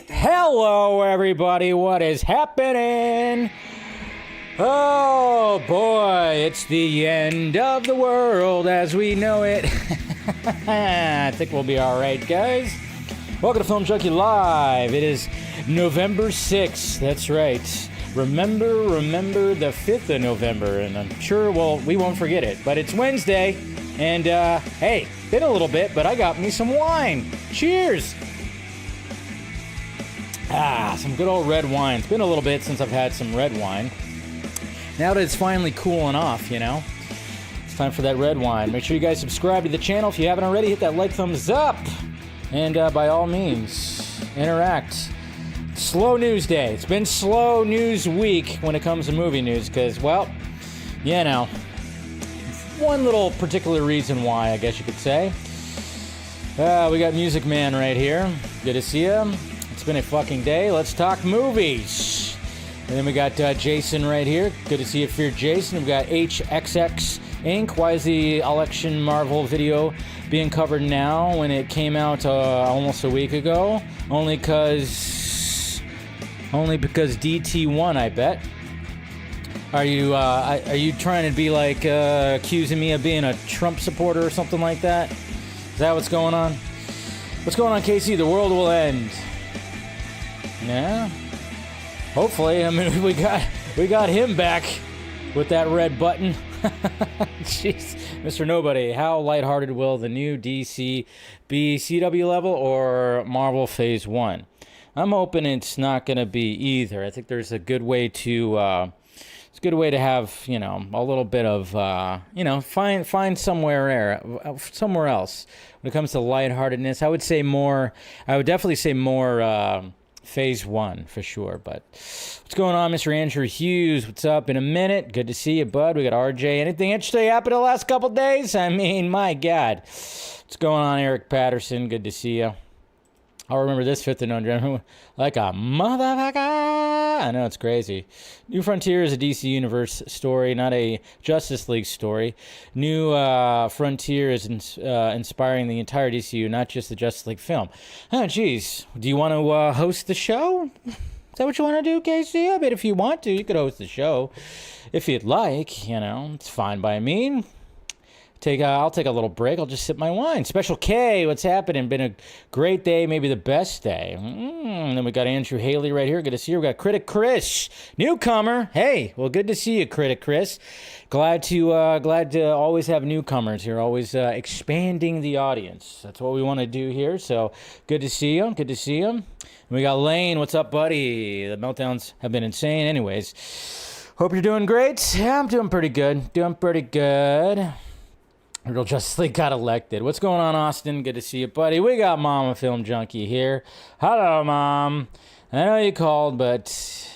Hello, everybody. What is happening? Oh, boy. It's the end of the world as we know it. I think we'll be all right, guys. Welcome to Film Junkee Live. It is November 6th. That's right. Remember the 5th of November. And I'm sure, we won't forget it. But it's Wednesday. And, hey, been a little bit, but I got me some wine. Cheers. Some good old red wine. It's been a little bit since I've had some red wine. Now that it's finally cooling off, you know, it's time for that red wine. Make sure you guys subscribe to the channel. If you haven't already, hit that like, thumbs up. And by all means, interact. Slow news day. It's been slow news week when it comes to movie news because, well, you know, one little particular reason why, I guess you could say. We got Music Man right here. Good to see you. It's been a fucking day. Let's talk movies. And then we got Jason right here. Good to see you, Fear Jason. We got HXX Inc. Why is the election Marvel video being covered now when it came out almost a week ago? Only because DT won, I bet. Are you trying to be like accusing me of being a Trump supporter or something like that? Is that what's going on? What's going on, Casey? The world will end. Yeah. Hopefully. I mean, we got him back with that red button. Jeez, Mr. Nobody. How lighthearted will the new DC be? CW level or Marvel Phase 1? I'm hoping it's not going to be either. I think there's a good way to it's a good way to have, you know, a little bit of you know, find somewhere else when it comes to lightheartedness. I would definitely say more Phase 1 for sure. But what's going on, Mr. Andrew Hughes? What's up? In a minute. Good to see you, bud. We got RJ. Anything interesting happened the last couple days? I mean, my God. What's going on, Eric Patterson? Good to see you. I'll remember this 5th of November like a motherfucker. I know, it's crazy. New Frontier is a DC Universe story, not a Justice League story. New Frontier is inspiring the entire DCU, not just the Justice League film. Oh, geez. Do you want to host the show? Is that what you want to do, Casey? I mean, if you want to, you could host the show. If you'd like, you know, it's fine by me. I'll take a little break. I'll just sip my wine. Special K, what's happening? Been a great day, maybe the best day. And then we got Andrew Haley right here. Good to see you. We got Critic Chris, newcomer. Hey, well, good to see you, Critic Chris. Glad to always have newcomers here. Always expanding the audience. That's what we want to do here. So good to see you. Good to see you. And we got Lane. What's up, buddy? The meltdowns have been insane. Anyways, hope you're doing great. Yeah, I'm doing pretty good. Real Justice League got elected. What's going on, Austin? Good to see you, buddy. We got Mama Film Junkie here. Hello, Mom. I know you called, but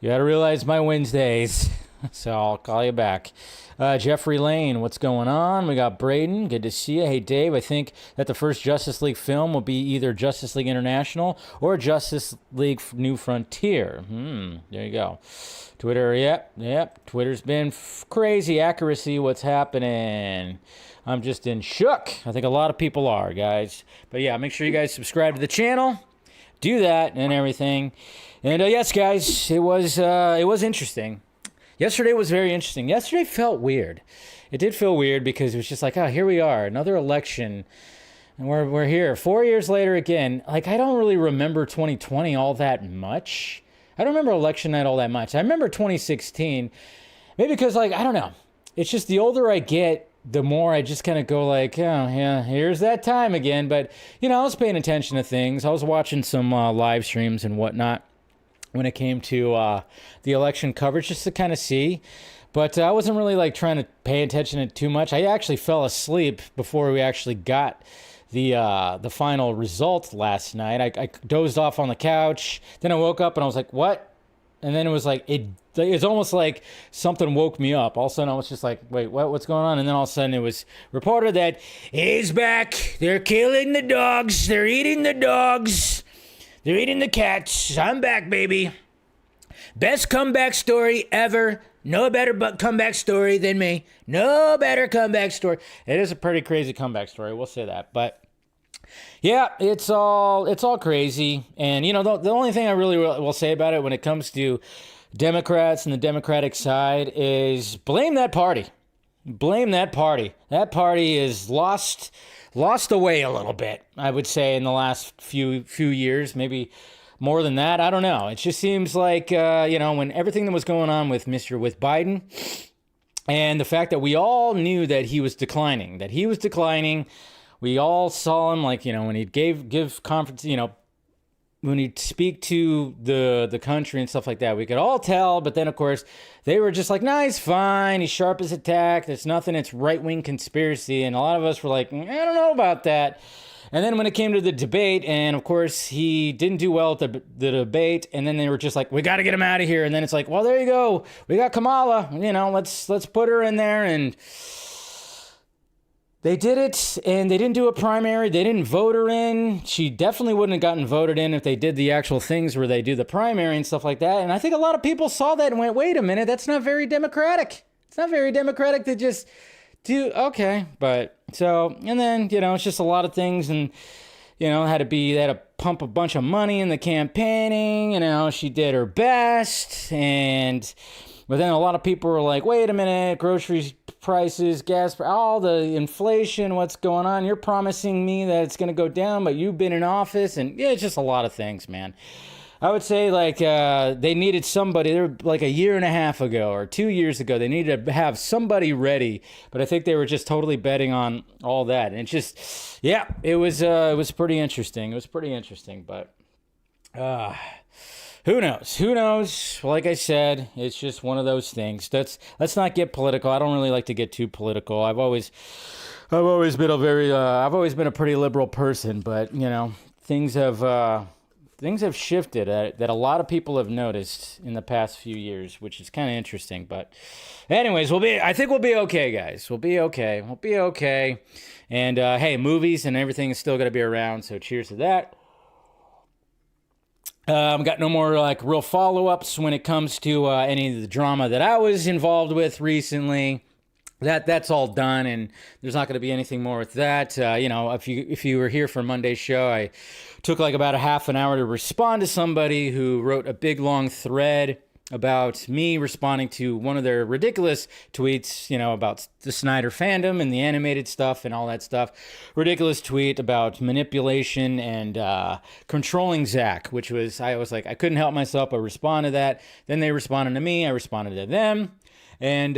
you got to realize my Wednesdays. So I'll call you back. Jeffrey Lane, what's going on? We got Braden. Good to see you. Hey, Dave, I think that the first Justice League film will be either Justice League International or Justice League New Frontier. There you go. Twitter, yep. Twitter's been crazy accuracy. What's happening? I'm just in shook. I think a lot of people are, guys. But yeah, make sure you guys subscribe to the channel. Do that and everything. And yes, guys, it was interesting. Yesterday was very interesting. Yesterday felt weird. It did feel weird because it was just like, oh, here we are, another election. And we're here 4 years later again. Like, I don't really remember 2020 all that much. I don't remember election night all that much. I remember 2016, maybe because, like, I don't know. It's just the older I get, the more I just kind of go like, oh, yeah, here's that time again. But, you know, I was paying attention to things. I was watching some live streams and whatnot when it came to the election coverage just to kind of see. But I wasn't really, like, trying to pay attention to it too much. I actually fell asleep before we actually got the final result last night. I dozed off on the couch. Then I woke up and I was like, what? And then it was like, it's almost like something woke me up. All of a sudden I was just like, wait, what's going on? And then all of a sudden it was reported that he's back. They're killing the dogs. They're eating the dogs. They're eating the cats. I'm back, baby. Best comeback story ever. No better comeback story than me. No better comeback story. It is a pretty crazy comeback story. We'll say that. But yeah, it's all crazy. And, you know, the only thing I really will say about it when it comes to Democrats and the Democratic side is blame that party. Blame that party. That party is lost the way a little bit, I would say, in the last few years, maybe more than that. I don't know. It just seems like, you know, when everything that was going on with Biden and the fact that we all knew that he was declining, we all saw him, like, you know, when he'd give conference, you know, when he'd speak to the country and stuff like that, we could all tell. But then, of course, they were just like, nah, he's fine. He's sharp as a tack. There's nothing. It's right-wing conspiracy. And a lot of us were like, I don't know about that. And then when it came to the debate, and of course, he didn't do well at the debate. And then they were just like, we got to get him out of here. And then it's like, well, there you go. We got Kamala. You know, let's put her in there. And they did it, and they didn't do a primary. They didn't vote her in. She definitely wouldn't have gotten voted in if they did the actual things where they do the primary and stuff like that. And I think a lot of people saw that and went, wait a minute, that's not very democratic. It's not very democratic to just do, okay. But so, and then, you know, it's just a lot of things. And, you know, they had to pump a bunch of money in the campaigning. You know, she did her best. But then a lot of people were like, wait a minute, groceries prices, gas, all the inflation, what's going on? You're promising me that it's going to go down, but you've been in office. And yeah, it's just a lot of things, man. I would say, like, they needed somebody, they were like a year and a half ago or 2 years ago, they needed to have somebody ready. But I think they were just totally betting on all that. And it's just, yeah, it was pretty interesting. It was pretty interesting, but who knows? Who knows? Like I said, it's just one of those things. Let's not get political. I don't really like to get too political. I've always been a pretty liberal person, but you know, things have shifted that a lot of people have noticed in the past few years, which is kind of interesting. But anyways, I think we'll be okay, guys. We'll be okay. And hey, movies and everything is still going to be around. So cheers to that. Got no more like real follow-ups when it comes to any of the drama that I was involved with recently. That's all done, and there's not going to be anything more with that. You know, if you were here for Monday's show, I took like about a half an hour to respond to somebody who wrote a big long thread about me responding to one of their ridiculous tweets, you know, about the Snyder fandom and the animated stuff and all that stuff. Ridiculous tweet about manipulation and controlling Zach, I was like, I couldn't help myself but respond to that. Then they responded to me. I responded to them. And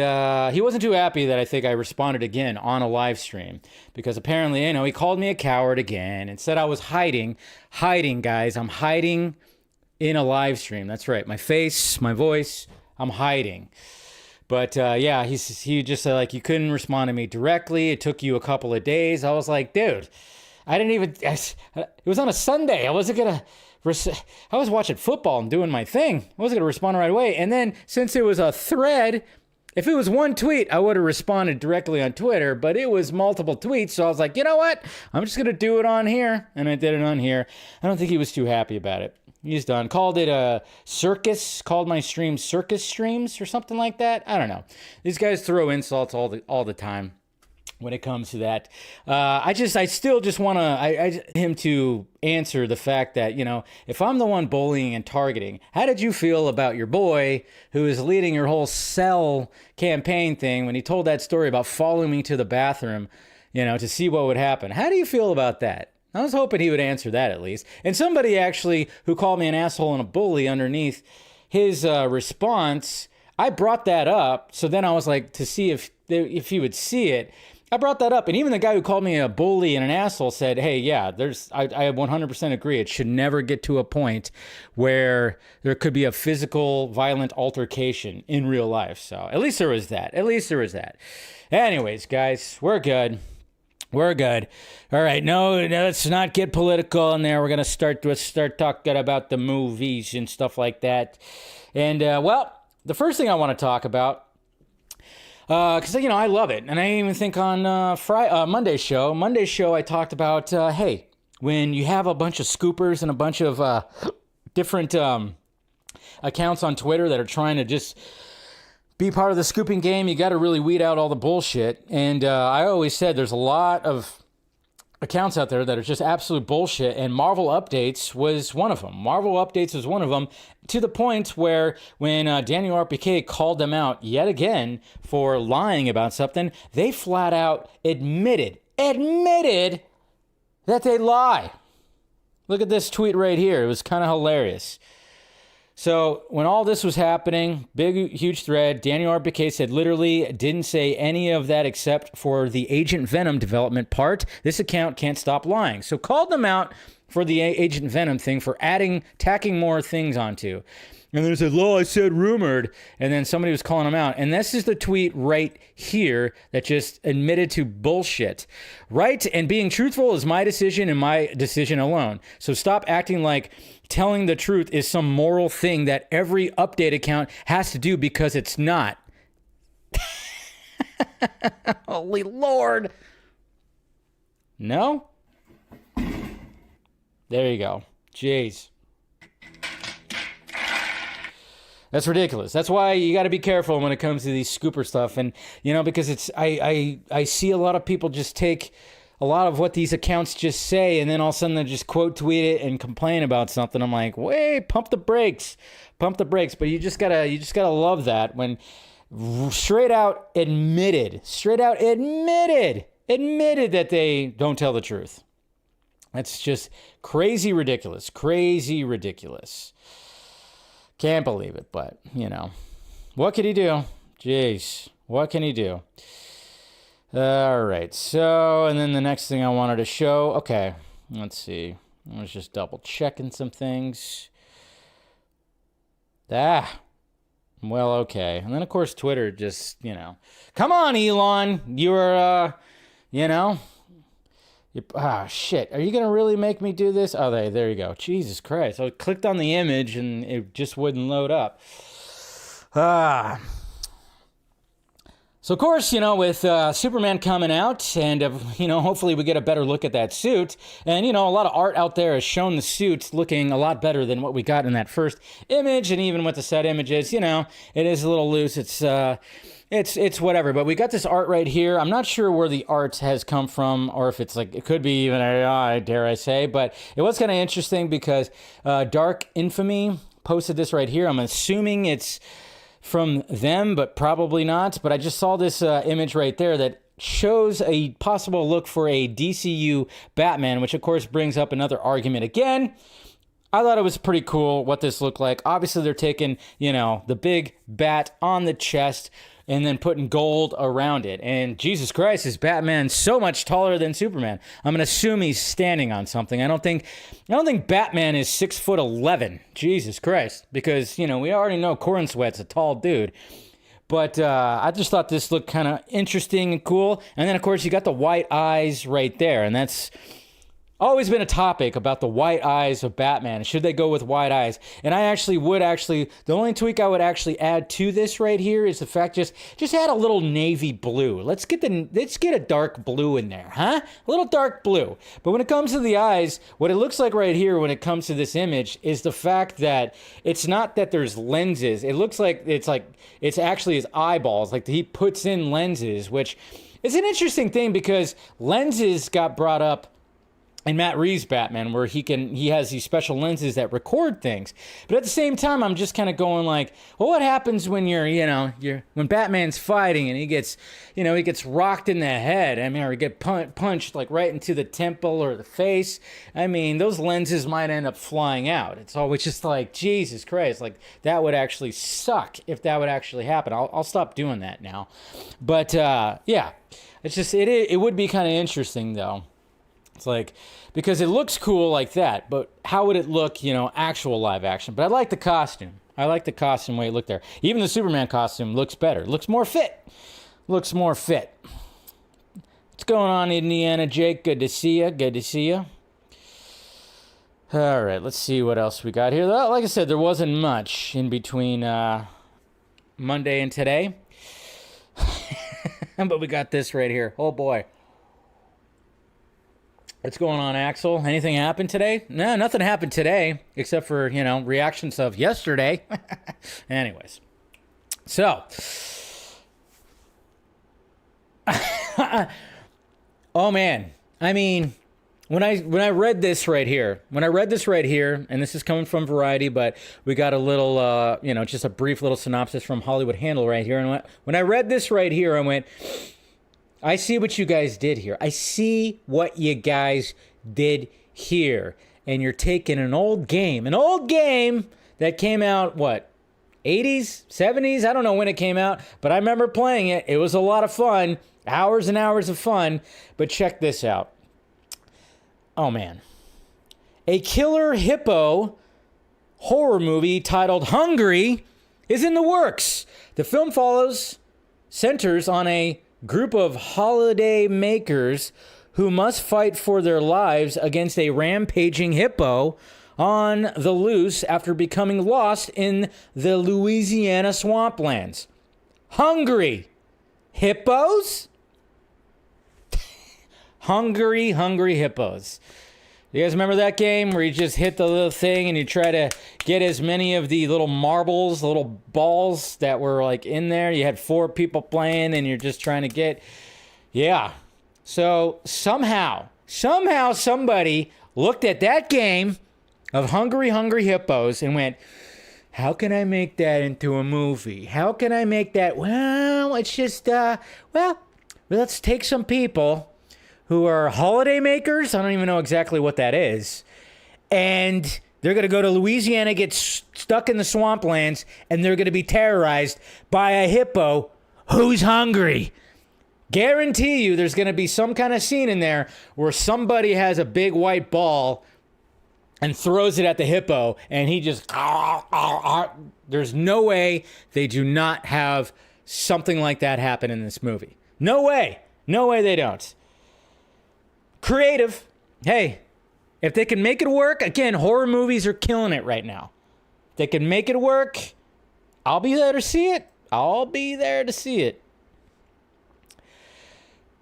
he wasn't too happy that I think I responded again on a live stream because apparently, you know, he called me a coward again and said I was hiding, guys. I'm hiding in a live stream. That's right. My face, my voice, I'm hiding. But yeah, he just said, like, you couldn't respond to me directly. It took you a couple of days. I was like, dude, it was on a Sunday. I was watching football and doing my thing. I wasn't going to respond right away. And then since it was a thread, if it was one tweet, I would have responded directly on Twitter, but it was multiple tweets. So I was like, you know what? I'm just going to do it on here. And I did it on here. I don't think he was too happy about it. He's done. Called it a circus. Called my stream circus streams or something like that. I don't know. These guys throw insults all the time when it comes to that. I still just want him to answer the fact that, you know, if I'm the one bullying and targeting, how did you feel about your boy who is leading your whole cell campaign thing when he told that story about following me to the bathroom, you know, to see what would happen? How do you feel about that? I was hoping he would answer that at least. And somebody actually who called me an asshole and a bully underneath his response, I brought that up. So then I was like, to see if he would see it. I brought that up. And even the guy who called me a bully and an asshole said, hey, yeah, I 100% agree. It should never get to a point where there could be a physical, violent altercation in real life. So at least there was that. Anyways, guys, we're good. We're good. All right. No, let's not get political in there. Let's start talking about the movies and stuff like that. And, well, the first thing I want to talk about, because, you know, I love it. And I even think on Monday's show, I talked about, hey, when you have a bunch of scoopers and a bunch of different accounts on Twitter that are trying to just be part of the scooping game. You got to really weed out all the bullshit. And I always said there's a lot of accounts out there that are just absolute bullshit, and Marvel Updates was one of them. Marvel Updates was one of them, to the point where when Daniel RPK called them out yet again for lying about something, they flat out admitted that they lie. Look at this tweet right here. It was kind of hilarious. So when all this was happening, big, huge thread, Daniel RPK said literally didn't say any of that except for the Agent Venom development part. This account can't stop lying. So called them out for the Agent Venom thing, for tacking more things onto. And then it said, I said rumored. And then somebody was calling him out. And this is the tweet right here that just admitted to bullshit. Right? And being truthful is my decision and my decision alone. So stop acting like telling the truth is some moral thing that every update account has to do, because it's not. Holy Lord. No? There you go. Jeez. That's ridiculous. That's why you got to be careful when it comes to these scooper stuff. And, because it's, I see a lot of people just take a lot of what these accounts just say, and then all of a sudden they just quote tweet it and complain about something. I'm like, wait, pump the brakes. But you just gotta love that when straight out admitted that they don't tell the truth. That's just crazy ridiculous. Can't believe it, but, what could he do? Jeez, what can he do? All right, so, and then the next thing I wanted to show, okay, let's see. I was just double checking some things. Well, okay. And then, of course, Twitter just, come on, Elon, you're, shit. Are you going to really make me do this? Oh, there you go. Jesus Christ. I clicked on the image and it just wouldn't load up. So, of course, with Superman coming out and, hopefully we get a better look at that suit. And, a lot of art out there has shown the suit looking a lot better than what we got in that first image. And even with the set images, it is a little loose. It's whatever, but we got this art right here. I'm not sure where the art has come from, or if it's it could be even AI, dare I say, but it was kind of interesting because Dark Infamy posted this right here. I'm assuming it's from them, but probably not. But I just saw this image right there that shows a possible look for a DCU Batman, which of course brings up another argument again. I thought it was pretty cool what this looked like. Obviously, they're taking, the big bat on the chest and then putting gold around it. And Jesus Christ, is Batman so much taller than Superman? I'm going to assume he's standing on something. I don't think Batman is 6'11". Jesus Christ. Because, we already know Corn Sweat's a tall dude. But I just thought this looked kind of interesting and cool. And then, of course, you got the white eyes right there. And that's always been a topic about the white eyes of Batman. Should they go with white eyes? And I the only tweak I would actually add to this right here is the fact just add a little navy blue. Let's get a dark blue in there, huh? A little dark blue. But when it comes to the eyes, what it looks like right here when it comes to this image is the fact that it's not that there's lenses. It looks like it's actually his eyeballs. Like he puts in lenses, which is an interesting thing because lenses got brought up in Matt Reeves' Batman, where he has these special lenses that record things. But at the same time, I'm just kind of going like, well, what happens when when Batman's fighting and he gets rocked in the head? Or he get punched like right into the temple or the face. Those lenses might end up flying out. It's always just like, Jesus Christ, like that would actually suck if that would actually happen. I'll stop doing that now. But yeah, it's just it would be kind of interesting though. It's like, because it looks cool like that, but how would it look, actual live action? But I like the costume. I like the costume way it looked there. Even the Superman costume looks better. Looks more fit. What's going on, Indiana Jake? Good to see you. All right, let's see what else we got here. Like I said, there wasn't much in between Monday and today. But we got this right here. Oh, boy. What's going on, Axel? Anything happened today? No, nothing happened today, except for, reactions of yesterday. Anyways. So. Oh, man. I mean, when I read this right here, and this is coming from Variety, but we got a little, just a brief little synopsis from Hollywood Handle right here. And when I read this right here, I went, I see what you guys did here. I see what you guys did here. And you're taking an old game that came out, 80s, 70s? I don't know when it came out, but I remember playing it. It was a lot of fun, hours and hours of fun. But check this out. Oh, man. A killer hippo horror movie titled Hungry is in the works. The film centers on a group of holiday makers who must fight for their lives against a rampaging hippo on the loose after becoming lost in the Louisiana swamplands. Hungry hippos? Hungry hippos. You guys remember that game where you just hit the little thing and you try to get as many of the little marbles, little balls that were like in there? You had 4 people playing and you're just trying to get... Yeah. So somehow somebody looked at that game of Hungry Hippos and went, how can I make that into a movie? How can I make that? Well, it's just, let's take some people who are holiday makers. I don't even know exactly what that is. And they're going to go to Louisiana, get stuck in the swamplands, and they're going to be terrorized by a hippo who's hungry. Guarantee you there's going to be some kind of scene in there where somebody has a big white ball and throws it at the hippo, and he just... There's no way they do not have something like that happen in this movie. No way. No way they don't. Creative. Hey, if they can make it work, again, horror movies are killing it right now. If they can make it work, I'll be there to see it.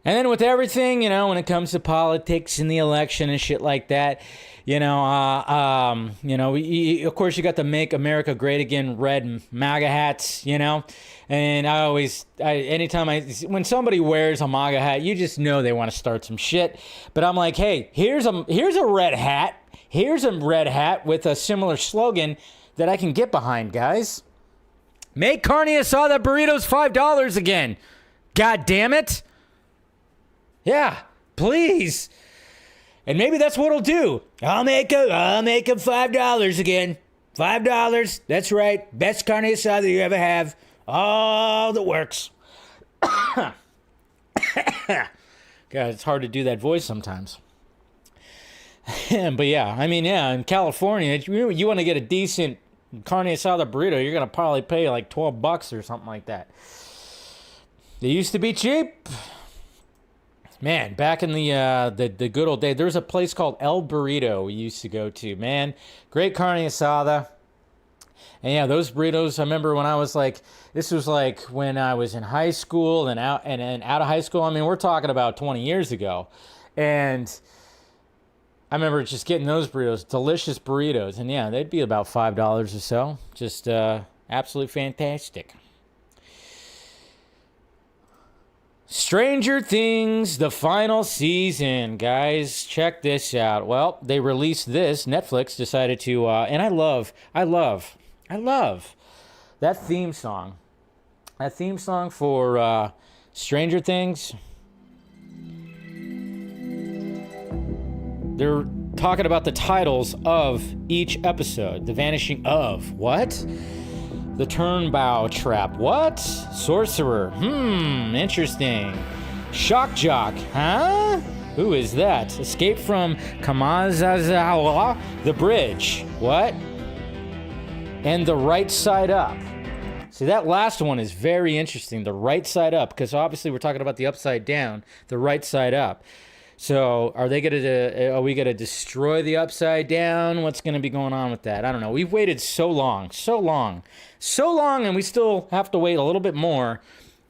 And then with everything, when it comes to politics and the election and shit like that, of course you got the Make America Great Again red MAGA hats, and when somebody wears a MAGA hat, you just know they want to start some shit. But I'm like, hey, here's a red hat. Here's a red hat with a similar slogan that I can get behind, guys. Make carne asada burritos $5 again. God damn it. Yeah, please. And maybe that's what it'll do. I'll make them $5 again. $5. That's right. Best carne asada you ever have. All that works. God, it's hard to do that voice sometimes. But yeah, in California, you want to get a decent carne asada burrito, you're going to probably pay like $12 or something like that. They used to be cheap. Man, back in the good old days, there was a place called El Burrito we used to go to. Man, great carne asada. And yeah, those burritos, I remember when I was this was when I was in high school and out of high school. We're talking about 20 years ago. And I remember just getting those burritos, delicious burritos. And yeah, they'd be about $5 or so. Just absolutely fantastic. Stranger Things, the final season. Guys, check this out. Well, they released this. Netflix decided to, and I love that theme song. That theme song for Stranger Things. They're talking about the titles of each episode. The Vanishing of. What? The Turnbow Trap. What? Sorcerer. Interesting. Shock Jock. Huh? Who is that? Escape from Kamala. The Bridge. What? And The Right Side Up. See, that last one is very interesting. The Right Side Up. Because obviously we're talking about the upside down. The Right Side Up. So are we going to destroy the upside down? What's going to be going on with that? I don't know. We've waited so long, and we still have to wait a little bit more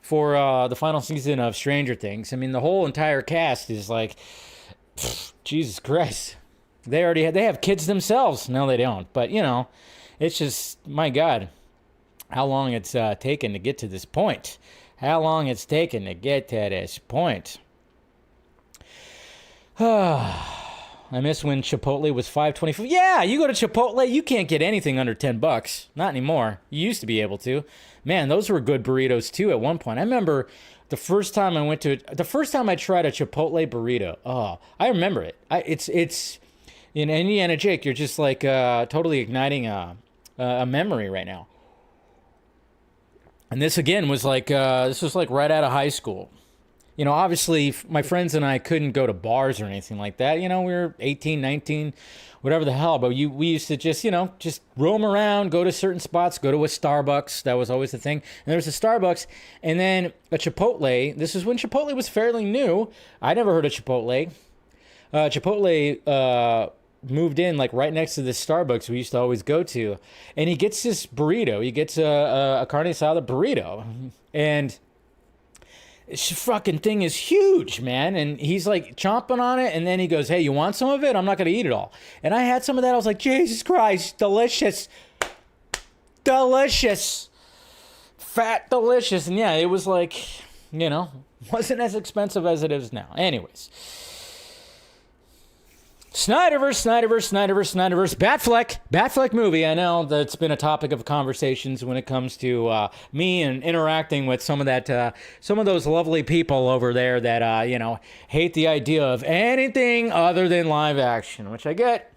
for the final season of Stranger Things. The whole entire cast is Jesus Christ. They have kids themselves. No, they don't. But, you know, it's just, my God, how long it's taken to get to this point. How long it's taken to get to this point. I miss when Chipotle was $5.25. Yeah, you go to Chipotle, you can't get anything under $10. Not anymore. You used to be able to. Man, those were good burritos too at one point. I remember the first time I tried a Chipotle burrito. Oh, I remember it. It's in Indiana Jake, you're just like totally igniting a memory right now. And this again was like this was like right out of high school. You know, obviously, my friends and I couldn't go to bars or anything like that. You know, we were 18, 19, whatever the hell. But we used to just, you know, just roam around, go to certain spots, go to a Starbucks. That was always the thing. And there was a Starbucks and then a Chipotle. This is when Chipotle was fairly new. I never heard of Chipotle. Chipotle moved in like right next to this Starbucks we used to always go to. And he gets this burrito. He gets a carne asada burrito. And this fucking thing is huge, man. And he's like chomping on it. And then he goes, hey, you want some of it? I'm not going to eat it all. And I had some of that. I was like, Jesus Christ, delicious. Delicious. Fat delicious. And yeah, it was like, you know, wasn't as expensive as it is now. Anyways. Snyderverse. Batfleck movie. I know that's been a topic of conversations when it comes to me and interacting with some of those lovely people over there that, you know, hate the idea of anything other than live action, which I get.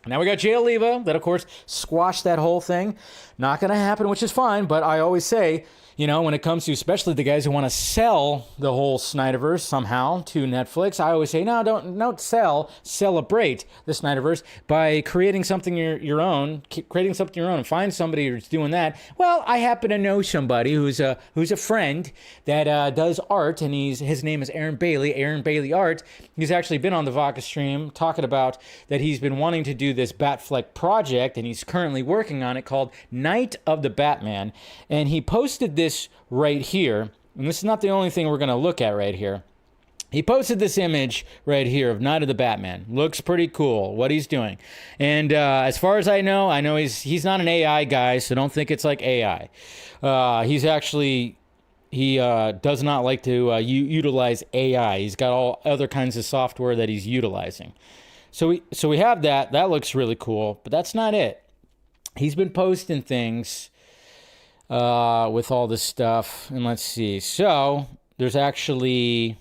Now we got Jay Oliva that, of course, squashed that whole thing. Not going to happen, which is fine, but I always say, you know, when it comes to especially the guys who want to sell the whole Snyderverse somehow to Netflix, I always say, no, don't celebrate the Snyderverse by creating something your own, and find somebody who's doing that. Well, I happen to know somebody who's a friend that does art, and his name is Aaron Bailey Art. He's actually been on the Vodka stream talking about that he's been wanting to do this Batfleck project, and he's currently working on it called Night of the Batman, and he posted this right here, and this is not the only thing we're going to look at right here. He posted this image right here of Night of the Batman. Looks pretty cool what he's doing. And as far as I know he's not an AI guy, so don't think it's like AI. He does not like to utilize AI. He's got all other kinds of software that he's utilizing. So we have that. That looks really cool, but that's not it. He's been posting things with all this stuff, and let's see. So there's actually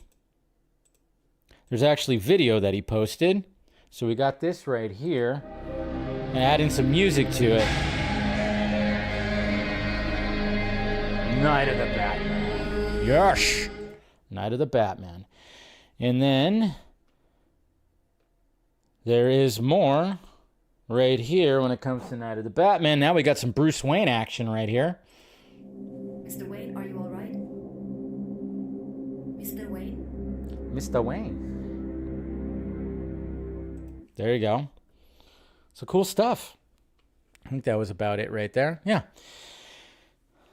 video that he posted. So we got this right here, and adding some music to it. Night of the Batman. Yes, Night of the Batman. And then there is more right here when it comes to Night of the Batman. Now we got some Bruce Wayne action right here. Mr. Wayne, are you all right? Mr. Wayne? Mr. Wayne. There you go. So cool stuff. I think that was about it right there. Yeah.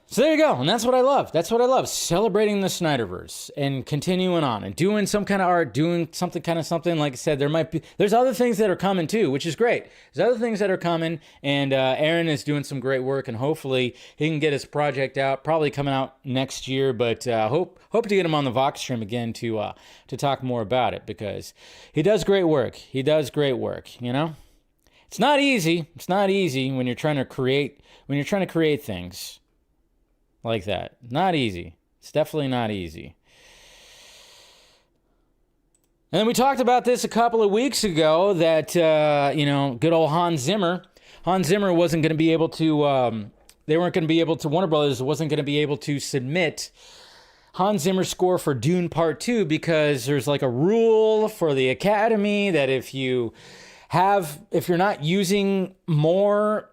So there you go. And that's what I love. That's what I love. Celebrating the Snyderverse and continuing on and doing some kind of art, doing something. Like I said, there's other things that are coming too, which is great. There's other things that are coming, and Aaron is doing some great work, and hopefully he can get his project out, probably coming out next year, but hope to get him on the Vox stream again to talk more about it, because he does great work. You know? It's not easy. It's not easy when you're trying to create things like that. Not easy. It's definitely not easy. And then we talked about this a couple of weeks ago that, good old Hans Zimmer wasn't going to be able to, Warner Brothers wasn't going to be able to submit Hans Zimmer's score for Dune Part 2 because there's like a rule for the Academy that if you're not using more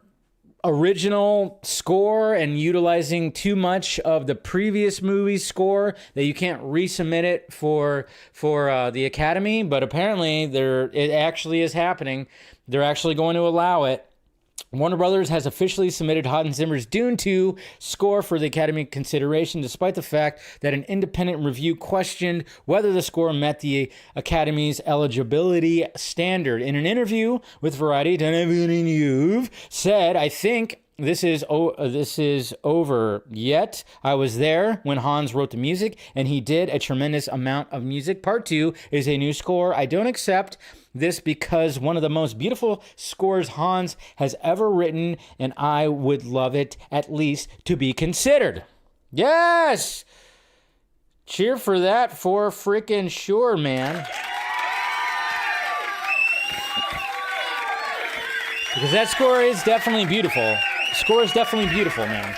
original score and utilizing too much of the previous movie's score, that you can't resubmit it for the Academy. But apparently it actually is happening. They're actually going to allow it. Warner Brothers has officially submitted Hans Zimmer's Dune 2 score for the Academy consideration, despite the fact that an independent review questioned whether the score met the Academy's eligibility standard. In an interview with Variety, You've said, "I think this is over yet. I was there when Hans wrote the music, and he did a tremendous amount of music. Part 2 is a new score. I don't accept this because one of the most beautiful scores Hans has ever written, and I would love it at least to be considered." Yes! Cheer for that for freaking sure, man. Because that score is definitely beautiful. The score is definitely beautiful, man.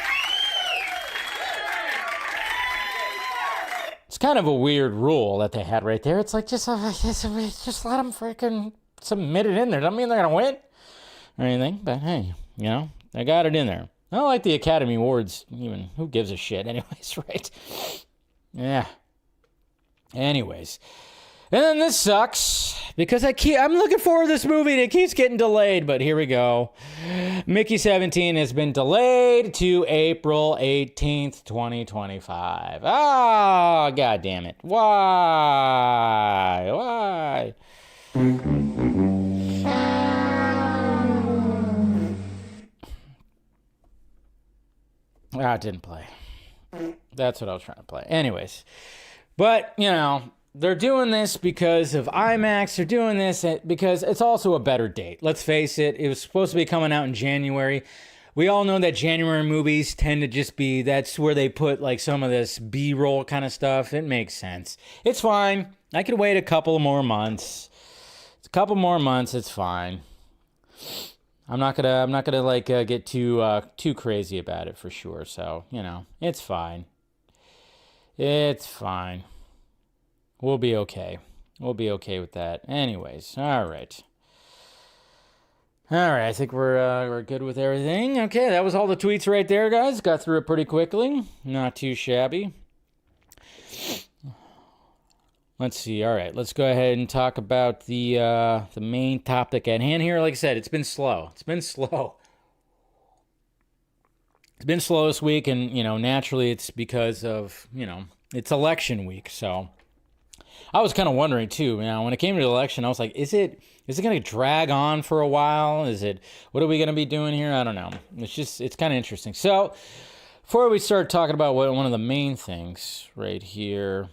It's kind of a weird rule that they had right there. It's like, just let them freaking submit it in there. Doesn't mean they're going to win or anything. But hey, they got it in there. I don't like the Academy Awards even. Who gives a shit anyways, right? Yeah. Anyways. And then this sucks because I'm looking forward to this movie and it keeps getting delayed, but here we go. Mickey 17 has been delayed to April 18th, 2025. Ah, God damn it. Why? It didn't play. That's what I was trying to play. Anyways, but, they're doing this because of IMAX. They're doing this because it's also a better date. Let's face it. It was supposed to be coming out in January. We all know that January movies tend to just be, that's where they put like some of this B-roll kind of stuff. It makes sense. It's fine. I could wait a couple more months. It's a couple more months. It's fine. I'm not gonna get too crazy about it for sure. So, it's fine. It's fine. We'll be okay. We'll be okay with that. Anyways, all right. I think we're good with everything. Okay, that was all the tweets right there, guys. Got through it pretty quickly. Not too shabby. Let's see. All right, let's go ahead and talk about the main topic at hand here. Like I said, it's been slow. It's been slow this week, and naturally, it's because of it's election week, so. I was kind of wondering too, when it came to the election, I was like, is it going to drag on for a while? What are we going to be doing here? I don't know. It's kind of interesting. So before we start talking about one of the main things right here,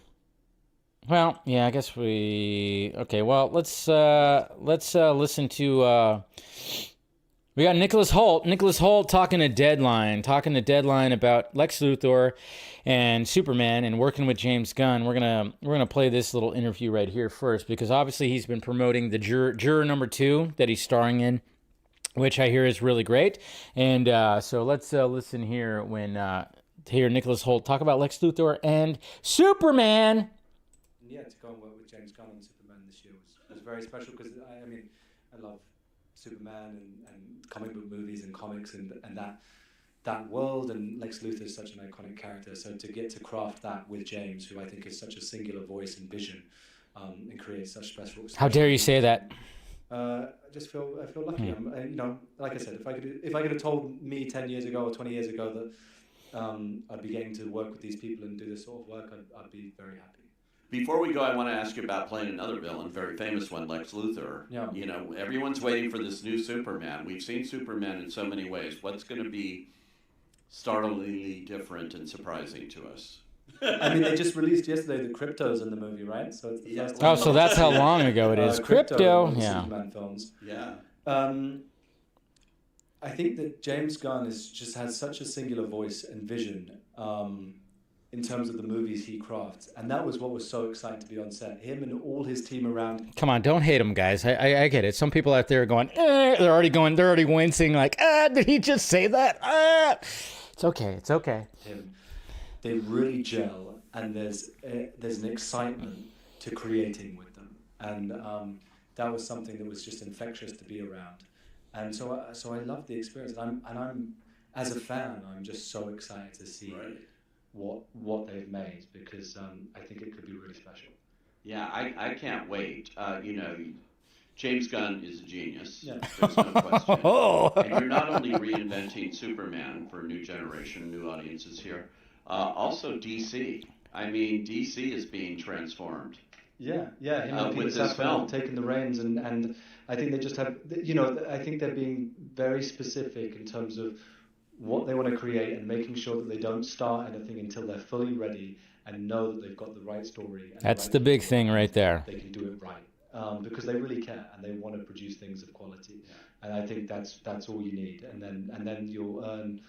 well, yeah, I guess let's listen to, we got Nicholas Hoult talking to Deadline about Lex Luthor and Superman and working with James Gunn. We're gonna play this little interview right here first because obviously he's been promoting the Juror number 2 that he's starring in, which I hear is really great. And so let's listen here to hear Nicholas Hoult talk about Lex Luthor and Superman. Yeah, to go and work with James Gunn on Superman this year was very special because I love Superman and comic book movies and comics and that world, and Lex Luthor is such an iconic character. So to get to craft that with James, who I think is such a singular voice and vision, and create such special. How dare you say that? I just feel lucky. Like I said, if I could have told me 10 years ago or 20 years ago that I'd be getting to work with these people and do this sort of work, I'd be very happy. Before we go, I want to ask you about playing another villain, very famous one, Lex Luthor. Yeah. Everyone's waiting for this new Superman. We've seen Superman in so many ways. What's going to be startlingly different and surprising to us? They just released yesterday the Cryptos in the movie, right? So it's the first time. Oh, so that's how long ago it is. Crypto, yeah. Superman films. Yeah. I think that James Gunn just has such a singular voice and vision. In terms of the movies he crafts. And that was what was so exciting to be on set. Him and all his team around. Come on, don't hate him, guys. I get it. Some people out there are going, they're already wincing like, did he just say that? It's okay. They really gel, and there's an excitement to creating with them. And that was something that was just infectious to be around. And so I love the experience. And I'm as a fan, I'm just so excited to see what they've made, because I think it could be really special. Yeah, I can't wait. James Gunn is a genius. Yeah. There's no question. Oh. And you're not only reinventing Superman for a new generation, new audiences here, also DC. I mean, DC is being transformed. Yeah. Him and with Peter this Safran film. have taken the reins, and I think they just have, I think they're being very specific in terms of what they want to create and making sure that they don't start anything until they're fully ready and know that they've got the right story. And That's right the big people. thing right there. They can do it right. Because they really care and they want to produce things of quality, and I think that's all you need, and then you'll earn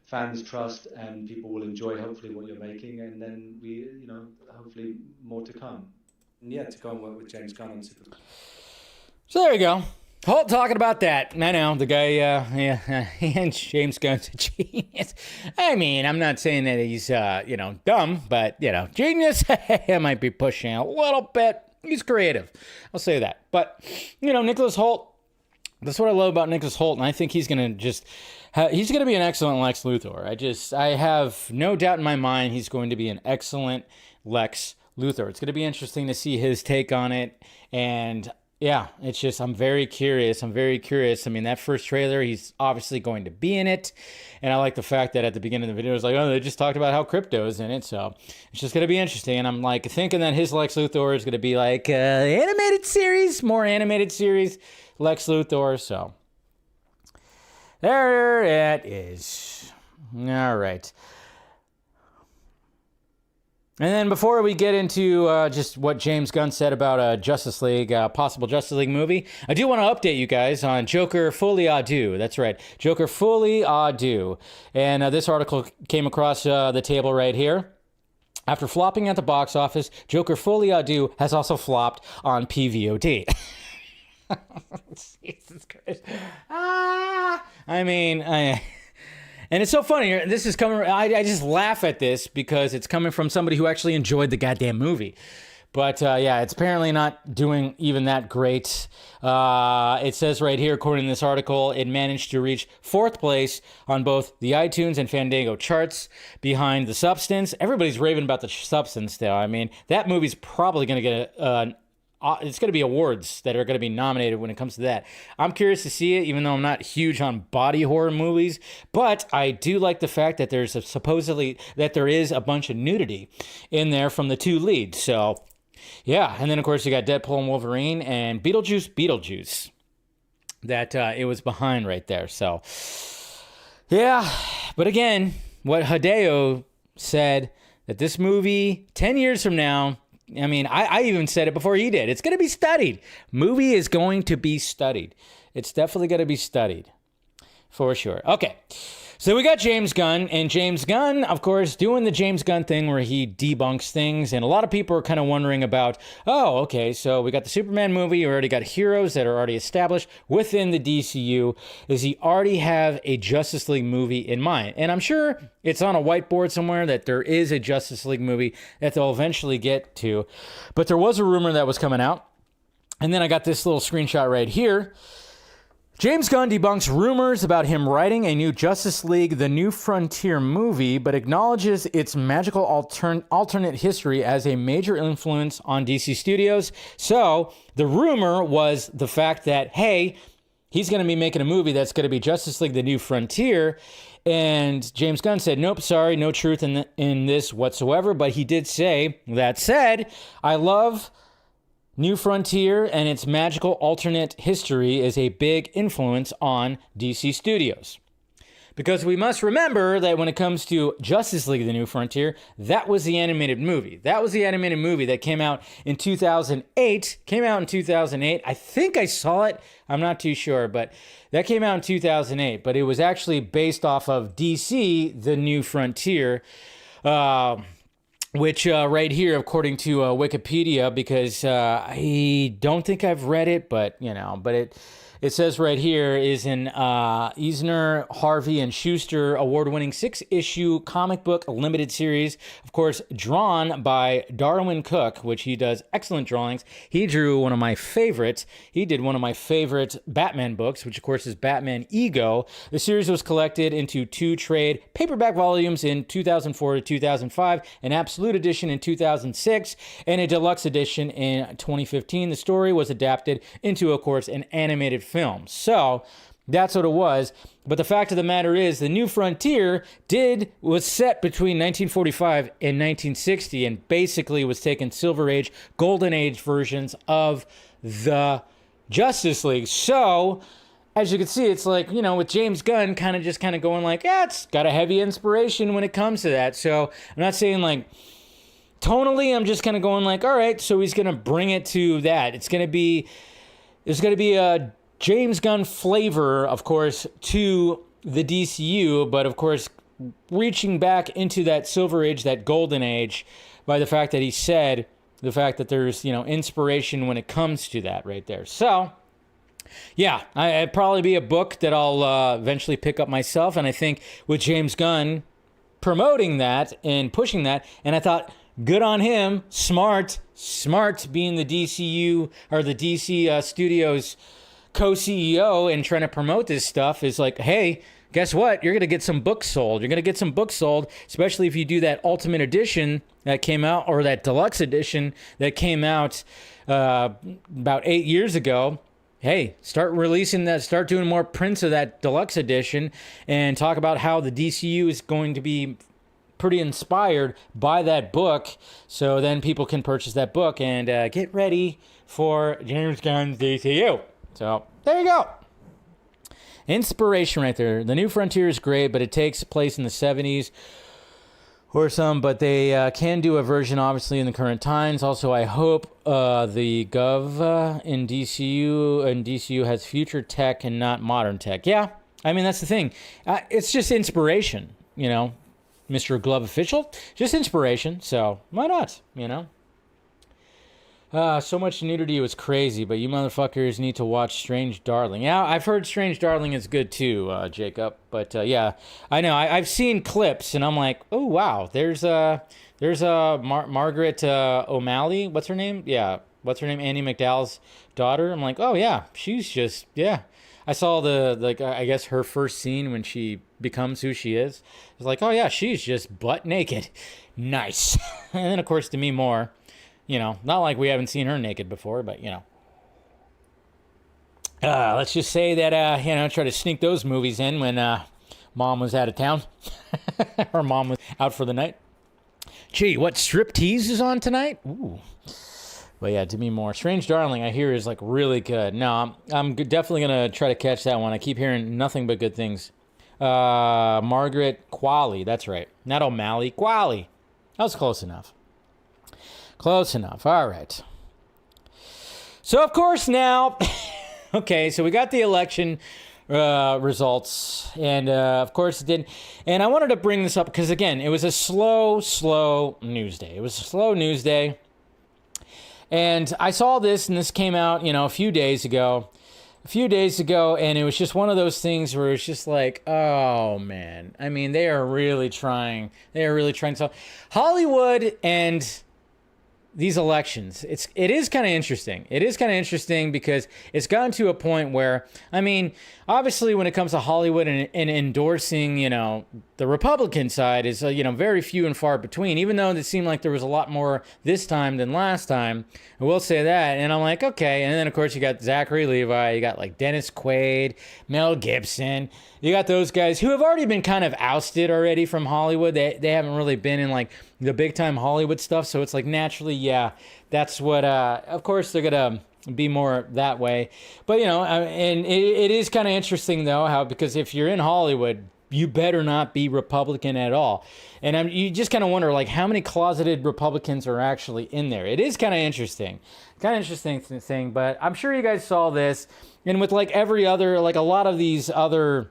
fans' trust and people will enjoy hopefully what you're making, and then hopefully more to come. And yeah, to go and work with James Gunn on Superman. So there you go. Holt talking about that. I know the guy, and James Gunn's a genius. I mean, I'm not saying that he's, dumb, but, genius, I might be pushing a little bit. He's creative. I'll say that. But, Nicholas Holt, that's what I love about Nicholas Holt, and I think he's going to he's going to be an excellent Lex Luthor. I have no doubt in my mind he's going to be an excellent Lex Luthor. It's going to be interesting to see his take on it, and yeah, it's just, I'm very curious. I mean, that first trailer, he's obviously going to be in it. And I like the fact that at the beginning of the video, it was like, oh, they just talked about how Crypto's in it. So it's just going to be interesting. And I'm like thinking that his Lex Luthor is going to be like more animated series Lex Luthor. So there it is. All right. And then before we get into just what James Gunn said about Justice League, possible Justice League movie, I do want to update you guys on Joker Folie à Deux. That's right, Joker Folie à Deux. And this article came across the table right here. After flopping at the box office, Joker Folie à Deux has also flopped on PVOD. Jesus Christ. And it's so funny. This is coming. I just laugh at this because it's coming from somebody who actually enjoyed the goddamn movie. But it's apparently not doing even that great. It says right here, according to this article, it managed to reach 4th place on both the iTunes and Fandango charts behind The Substance. Everybody's raving about The Substance though. I mean, that movie's probably going to get it's going to be awards that are going to be nominated when it comes to that. I'm curious to see it, even though I'm not huge on body horror movies. But I do like the fact that there is a bunch of nudity in there from the 2 leads. So, yeah. And then, of course, you got Deadpool and Wolverine and Beetlejuice. That it was behind right there. So, yeah. But again, what Hideo said, that this movie, 10 years from now, I mean, I even said it before he did. It's going to be studied. Movie is going to be studied. It's definitely going to be studied. For sure. Okay. So we got James Gunn. And James Gunn, of course, doing the James Gunn thing where he debunks things. And a lot of people are kind of wondering about, oh, okay, so we got the Superman movie. We already got heroes that are already established within the DCU. Does he already have a Justice League movie in mind? And I'm sure it's on a whiteboard somewhere that there is a Justice League movie that they'll eventually get to. But there was a rumor that was coming out. And then I got this little screenshot right here. James Gunn debunks rumors about him writing a new Justice League The New Frontier movie, but acknowledges its magical alternate history as a major influence on DC Studios. So the rumor was the fact that, hey, he's going to be making a movie that's going to be Justice League The New Frontier. And James Gunn said, nope, sorry, no truth in this whatsoever. But he did say, that said, I love New Frontier and its magical alternate history is a big influence on DC Studios. Because we must remember that when it comes to Justice League The New Frontier, that was the animated movie. That was the animated movie that came out in 2008. I think I saw it. I'm not too sure, but that came out in 2008. But it was actually based off of DC The New Frontier. Which right here, according to Wikipedia, because I don't think I've read it, but it says right here, is an Eisner, Harvey, and Schuster award-winning 6-issue comic book limited series. Of course, drawn by Darwin Cook, which he does excellent drawings. He drew one of my favorites. He did one of my favorite Batman books, which of course is Batman Ego. The series was collected into 2 trade paperback volumes in 2004 to 2005, an Absolute Edition in 2006, and a deluxe edition in 2015. The story was adapted into, of course, an animated film. So that's what it was. But the fact of the matter is, the New Frontier was set between 1945 and 1960, and basically was taking Silver Age, Golden Age versions of the Justice League. So as you can see, it's like, with James Gunn kind of going like, yeah, it's got a heavy inspiration when it comes to that. So I'm not saying like tonally, I'm just kind of going like, all right, so he's going to bring it to that. There's going to be a James Gunn flavor, of course, to the DCU, but of course, reaching back into that Silver Age, that Golden Age, by the fact that he said the fact that there's, inspiration when it comes to that right there. So yeah, it'd probably be a book that I'll eventually pick up myself. And I think with James Gunn promoting that and pushing that, and I thought, good on him, smart being the DCU or the DC Studios co-CEO and trying to promote this stuff is like, hey, guess what? You're going to get some books sold. You're going to get some books sold, especially if you do that Ultimate Edition that came out, or that Deluxe Edition that came out about 8 years ago. Hey, start releasing that, start doing more prints of that Deluxe Edition, and talk about how the DCU is going to be pretty inspired by that book. So then people can purchase that book and get ready for James Gunn's DCU. So there you go. Inspiration right there. The New Frontier is great, but it takes place in the 70s or some, but they can do a version, obviously, in the current times. Also, I hope the Gov in DCU has future tech and not modern tech. Yeah, I mean, that's the thing. It's just inspiration, Mr. Glove Official. Just inspiration, so why not, So much nudity was crazy, but you motherfuckers need to watch Strange Darling. Yeah, I've heard Strange Darling is good too, Jacob. But yeah, I know. I've seen clips, and I'm like, oh wow, there's Margaret O'Malley. What's her name? Yeah, what's her name? Andy McDowell's daughter. I'm like, oh yeah, she's just I saw I guess her first scene when she becomes who she is. It's like, oh yeah, she's just butt naked. Nice. And then of course Demi Moore. Not like we haven't seen her naked before, but, let's just say that, try to sneak those movies in when Mom was out of town. Or Mom was out for the night. Gee, what, Striptease is on tonight? Ooh. But yeah, Demi Moore. Strange Darling, I hear, is, really good. No, I'm definitely going to try to catch that one. I keep hearing nothing but good things. Margaret Qualley, that's right. Not O'Malley, Qualley. That was close enough. Close enough. All right. So, of course, now, okay, so we got the election results, and, of course, it didn't. And I wanted to bring this up because, again, it was a slow news day. It was a slow news day. And I saw this, and this came out, a few days ago, and it was just one of those things where it's just like, oh, man. I mean, they are really trying. So, Hollywood and these elections, it is kind of interesting. It is kind of interesting because it's gotten to a point where, I mean, obviously when it comes to Hollywood and endorsing, the Republican side is, very few and far between, even though it seemed like there was a lot more this time than last time. I will say that. And I'm like, okay. And then, of course, you got Zachary Levi, you got like Dennis Quaid, Mel Gibson. You got those guys who have already been kind of ousted already from Hollywood. They haven't really been in like the big time Hollywood stuff. So it's like naturally, yeah, that's what, of course they're going to be more that way. But, and it is kind of interesting though, because if you're in Hollywood, you better not be Republican at all. And you just kind of wonder like how many closeted Republicans are actually in there. It is kind of interesting thing, but I'm sure you guys saw this. And with like every other, like a lot of these other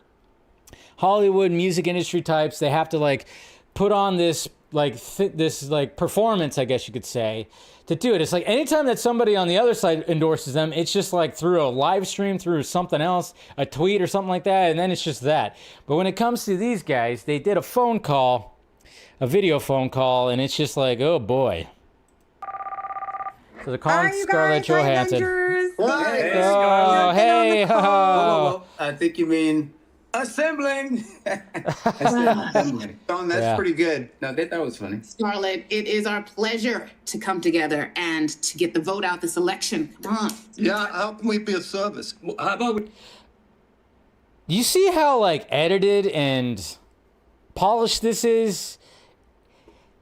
Hollywood music industry types, they have to like put on this this like performance, I guess you could say, to do it. It's like anytime that somebody on the other side endorses them, it's just like through a live stream, through something else, a tweet or something like that, and then it's just that. But when it comes to these guys, they did a phone call, a video phone call, and it's just like, oh boy. So they're calling Scarlett Johansson. Hey. Whoa. I think you mean assembling. Assembling. Oh, that's pretty good. No, that was funny. Scarlett, it is our pleasure to come together and to get the vote out this election. Come on. Yeah, how can we be of service? How about we... You see how like edited and polished this is?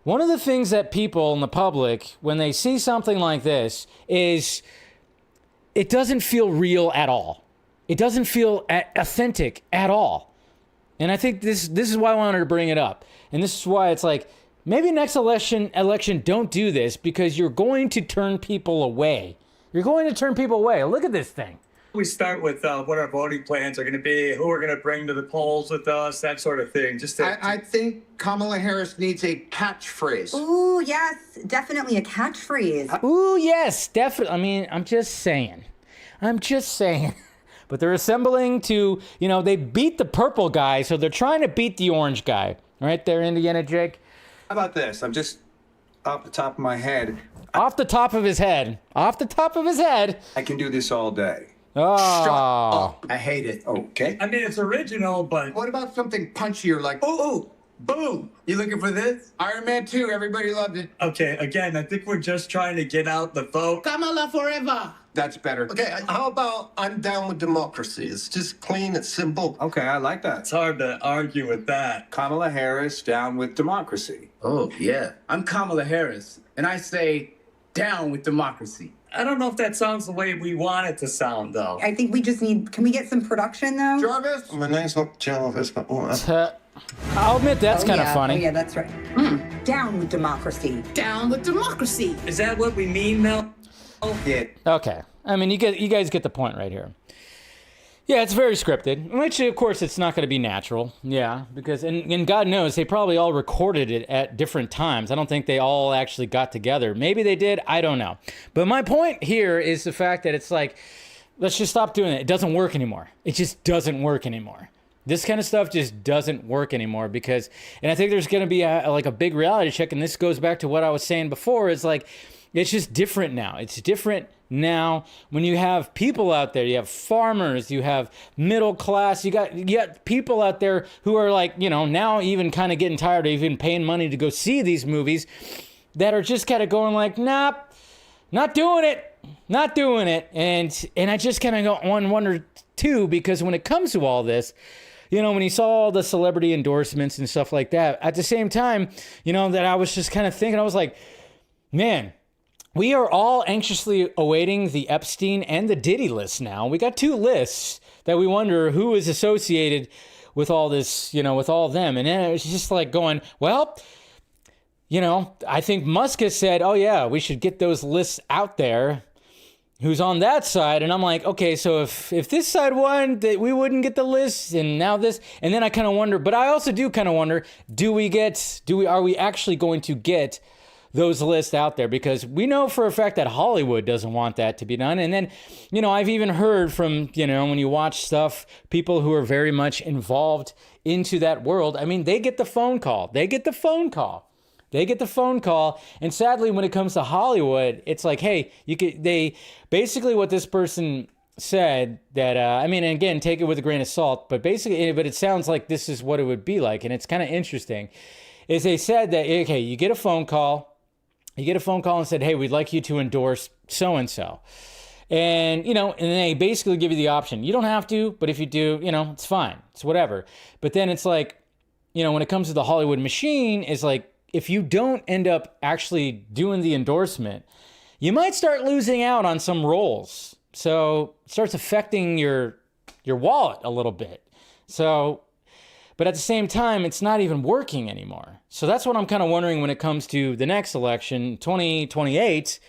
One of the things that people in the public, when they see something like this, is it doesn't feel real at all. It doesn't feel authentic at all. And I think this is why I wanted to bring it up. And this is why it's like, maybe next election, don't do this, because you're going to turn people away. You're going to turn people away. Look at this thing. We start with what our voting plans are going to be, who we're going to bring to the polls with us, that sort of thing. I think Kamala Harris needs a catchphrase. Ooh, yes, definitely a catchphrase. Ooh, yes, definitely. I mean, I'm just saying. But they're assembling to, they beat the purple guy, so they're trying to beat the orange guy. Right there, Indiana Jake? How about this? I'm just off the top of my head. Off the top of his head. I can do this all day. Oh. Shut up. I hate it. Okay. I mean, it's original, but... What about something punchier like, ooh, boom. You looking for this? Iron Man 2, everybody loved it. Okay, again, I think we're just trying to get out the vote. Kamala forever. That's better. Okay, how about I'm down with democracy? It's just clean, it's simple. Okay, I like that. It's hard to argue with that. Kamala Harris down with democracy. Oh, yeah. I'm Kamala Harris, and I say down with democracy. I don't know if that sounds the way we want it to sound, though. I think we just need, can we get some production, though? Jarvis? My name's not Jarvis, but I'll admit that's kind of funny. Oh, yeah, that's right. Down with democracy. Down with democracy. Is that what we mean, Mel? Yeah. Okay. I mean, you guys get the point right here. Yeah, it's very scripted, which, of course, it's not going to be natural. Yeah, because, and God knows, they probably all recorded it at different times. I don't think they all actually got together. Maybe they did. I don't know. But my point here is the fact that it's like, let's just stop doing it. It doesn't work anymore. It just doesn't work anymore. This kind of stuff just doesn't work anymore because, and I think there's going to be a big reality check, and this goes back to what I was saying before, is like, it's just different now. It's different now when you have people out there, you have farmers, you have middle class, you got people out there who are like, now even kind of getting tired of even paying money to go see these movies that are just kind of going like, nah, not doing it. And I just kind of go on wonder too, because when it comes to all this, when you saw all the celebrity endorsements and stuff like that, at the same time, that I was just kind of thinking, I was like, man, we are all anxiously awaiting the Epstein and the Diddy list now. We got two lists that we wonder who is associated with all this, with all of them. And then it was just like going, well, I think Musk has said, oh yeah, we should get those lists out there. Who's on that side? And I'm like, okay, so if this side won, that we wouldn't get the list, and now this, and then I kind of wonder, but I also do kind of wonder, are we actually going to get those lists out there? Because we know for a fact that Hollywood doesn't want that to be done. And then, I've even heard from, when you watch stuff, people who are very much involved into that world, I mean, they get the phone call. And sadly, when it comes to Hollywood, it's like, hey, they basically what this person said that, again, take it with a grain of salt, but it sounds like this is what it would be like. And it's kind of interesting is they said that, okay, you get a phone call and said, hey, we'd like you to endorse so-and-so. And, and they basically give you the option. You don't have to, but if you do, it's fine. It's whatever. But then it's like, when it comes to the Hollywood machine, it's like, if you don't end up actually doing the endorsement, you might start losing out on some roles. So it starts affecting your wallet a little bit. So, but at the same time, it's not even working anymore. So that's what I'm kind of wondering when it comes to the next election, 2028.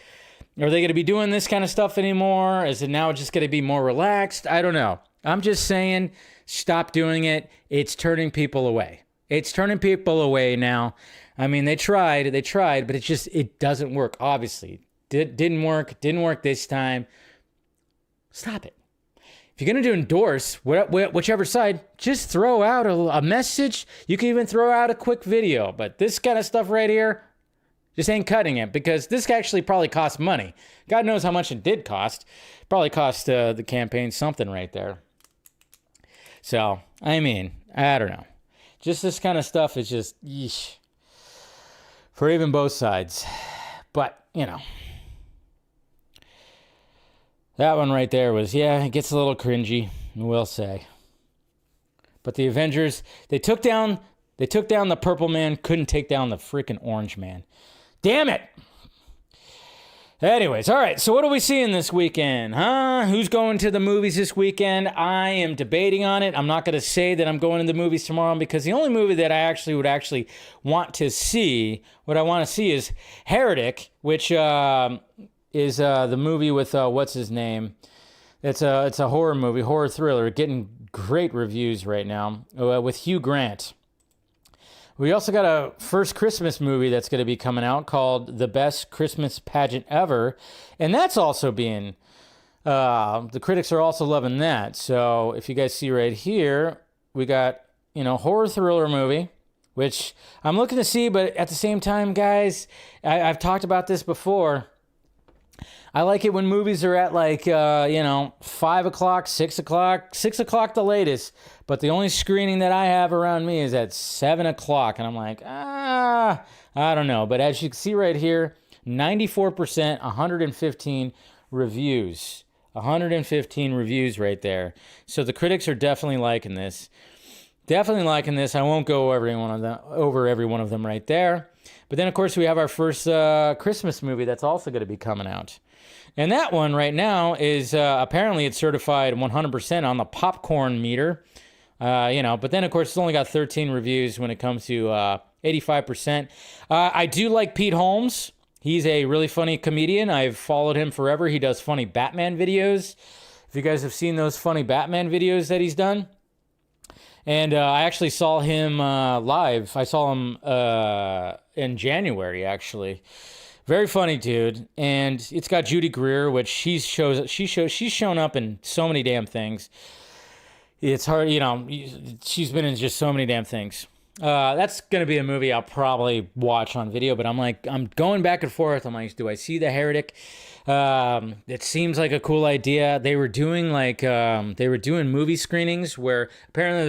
Are they going to be doing this kind of stuff anymore? Is it now just going to be more relaxed? I don't know. I'm just saying, stop doing it. It's turning people away. Now. I mean, they tried, but it doesn't work, obviously. Didn't work this time. Stop it. If you're going to endorse whichever side, just throw out a message. You can even throw out a quick video. But this kind of stuff right here just ain't cutting it, because this actually probably cost money. God knows how much it did cost. Probably cost the campaign something right there. So, I mean, I don't know. Just this kind of stuff is just, yeesh, for even both sides. But, you know. That one right there was, yeah, it gets a little cringy, we'll say. But the Avengers, they took down the purple man, couldn't take down the freaking orange man. Damn it! Anyways, all right, so what are we seeing this weekend, huh? Who's going to the movies this weekend? I am debating on it. I'm not going to say that I'm going to the movies tomorrow, because the only movie that I would want to see, what I want to see is Heretic, which is the movie with, what's his name? It's a horror movie, horror thriller, getting great reviews right now, with Hugh Grant. We also got a first Christmas movie that's going to be coming out called The Best Christmas Pageant Ever. And that's also being, the critics are also loving that. So if you guys see right here, we got, horror thriller movie, which I'm looking to see, but at the same time, guys, I've talked about this before. I like it when movies are at 5 o'clock, 6 o'clock, 6 o'clock the latest. But the only screening that I have around me is at 7 o'clock. And I'm like, I don't know. But as you can see right here, 94%, 115 reviews. 115 reviews right there. So the critics are definitely liking this. Definitely liking this. I won't go over every one of them right there. But then, of course, we have our first Christmas movie that's also going to be coming out. And that one right now is, apparently it's certified 100% on the popcorn meter. But then, of course, it's only got 13 reviews when it comes to 85%. I do like Pete Holmes. He's a really funny comedian. I've followed him forever. He does funny Batman videos. If you guys have seen those funny Batman videos that he's done. And I actually saw him live. I saw him in January, actually. Very funny dude. And it's got Judy Greer, which she's shown up in so many damn things. It's hard, she's been in just so many damn things. That's going to be a movie I'll probably watch on video, but I'm going back and forth. I'm like, do I see The Heretic? It seems like a cool idea. They were doing movie screenings where apparently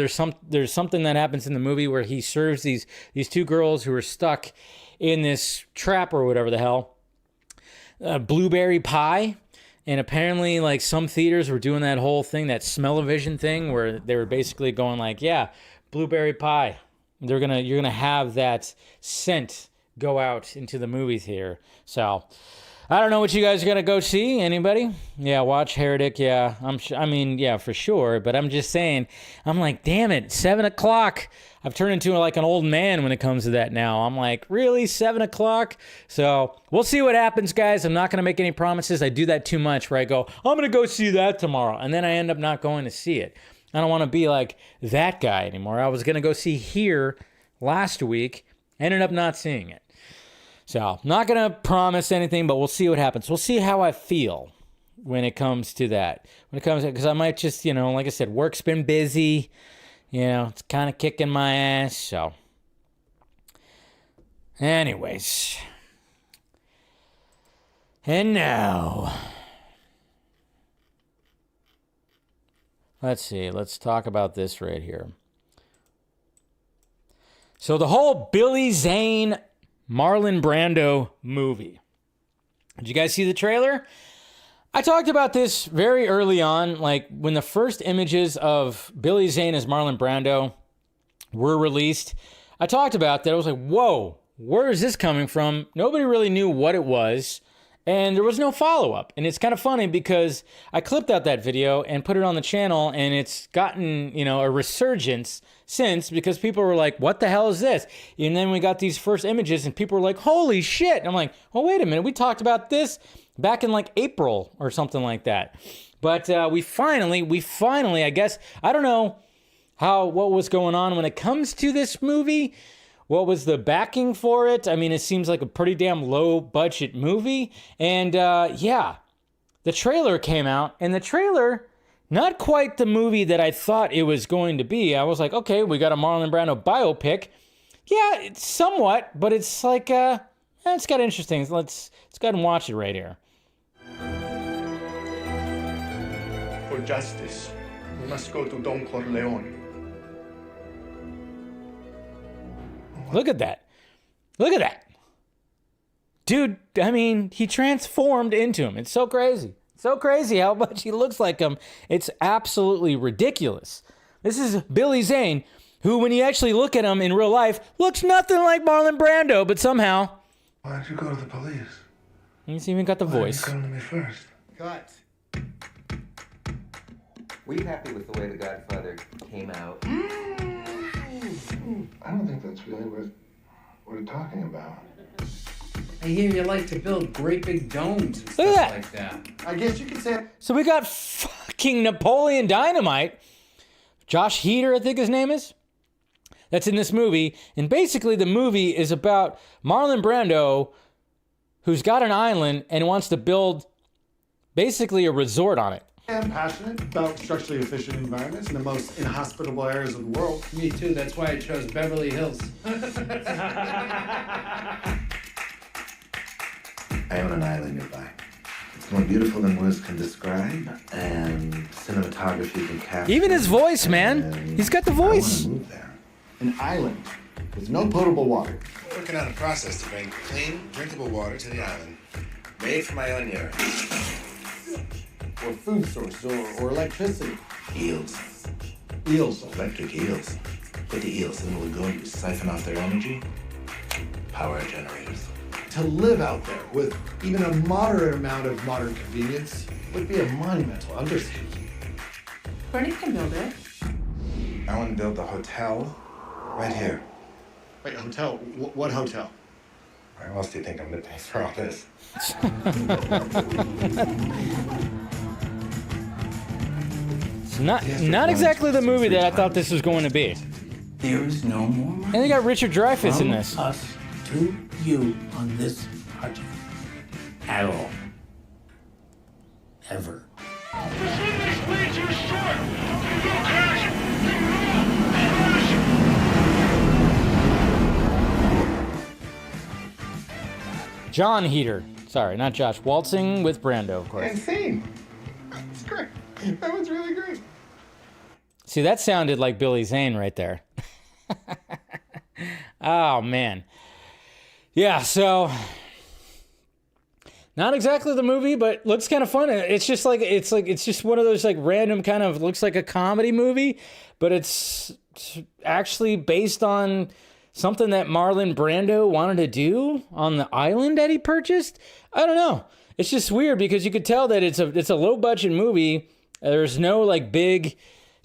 there's something that happens in the movie where he serves these two girls who are stuck in this trap or whatever the hell, blueberry pie. And apparently, some theaters were doing that whole thing, that smell-o-vision thing, where they were basically going yeah, blueberry pie. You're gonna have that scent go out into the movie theater. So, I don't know what you guys are gonna go see. Anybody? Yeah, watch Heretic. Yeah, yeah, for sure. But I'm just saying, I'm like, damn it, 7 o'clock. I've turned into an old man when it comes to that now. I'm like, really, 7 o'clock? So we'll see what happens, guys. I'm not going to make any promises. I do that too much where I go, I'm going to go see that tomorrow. And then I end up not going to see it. I don't want to be like that guy anymore. I was going to go see Here last week, ended up not seeing it. So not going to promise anything, but we'll see what happens. We'll see how I feel when it comes to that. Because I might just, like I said, work's been busy. It's kind of kicking my ass, so. Anyways. And now. Let's see. Let's talk about this right here. So the whole Zane, Marlon Brando movie. Did you guys see the trailer? I talked about this very early on, when the first images of Billy Zane as Marlon Brando were released. I talked about that. I was like, whoa, where is this coming from? Nobody really knew what it was, and there was no follow-up. And it's kind of funny because I clipped out that video and put it on the channel, and it's gotten, a resurgence since, because people were like, what the hell is this? And then we got these first images, and people were like, holy shit. And I'm like, well, wait a minute, we talked about this back in April or something like that. But we finally, I guess, I don't know what was going on when it comes to this movie, what was the backing for it. I mean, it seems like a pretty damn low budget movie. And yeah, the trailer came out, and the trailer, not quite the movie that I thought it was going to be. I was like, okay, we got a Marlon Brando biopic. Yeah, it's somewhat, but it's like, it's got interesting. Let's go ahead and watch it right here. For justice, we must go to Don Corleone. Look at that. Look at that. Dude, I mean, he transformed into him. It's so crazy. So crazy how much he looks like him. It's absolutely ridiculous. This is Billy Zane, who, when you actually look at him in real life, looks nothing like Marlon Brando, but somehow... Why don't you go to the police? He's even got the voice. Why didn't you come to me first? Cut. Were you happy with the way The Godfather came out? I don't think that's really what we're talking about. I hear you like to build great big domes and Look stuff at that. like that. I guess you could say... So we got fucking Napoleon Dynamite. Josh Heater, I think his name is. That's in this movie. And basically the movie is about Marlon Brando, who's got an island and wants to build basically a resort on it. I'm passionate about structurally efficient environments in the most inhospitable areas of the world. Me too. That's why I chose Beverly Hills. I own an island nearby. It's more beautiful than words can describe, and cinematography can capture. Even his voice, man. He's got the voice. I want to move there. An island with no potable water. Working on a process to bring clean, drinkable water to the island, made from my own urine. Or food source, or electricity. Eels. Eels. Electric eels. Put the eels in the lagoon, you siphon off their energy, power our generators. To live out there with even a moderate amount of modern convenience would be a monumental undertaking. Bernie can build it. I want to build the hotel right here. Wait, hotel? What hotel? Where else do you think I'm going to pay for all this? It's not exactly the movie that I thought this was going to be. There is no more money. And they got Richard Dreyfuss in from this. us to you on this project. At all. Ever. John Heater. Sorry, not Josh. Waltzing with Brando, of course. Insane. That's great. That was really great. See, that sounded like Billy Zane right there. Oh, man. Yeah, so... Not exactly the movie, but looks kind of fun. It's just one of those like random kind of looks like a comedy movie, but it's actually based on something that Marlon Brando wanted to do on the island that he purchased. I don't know. It's just weird because you could tell that it's a low budget movie. There's no like big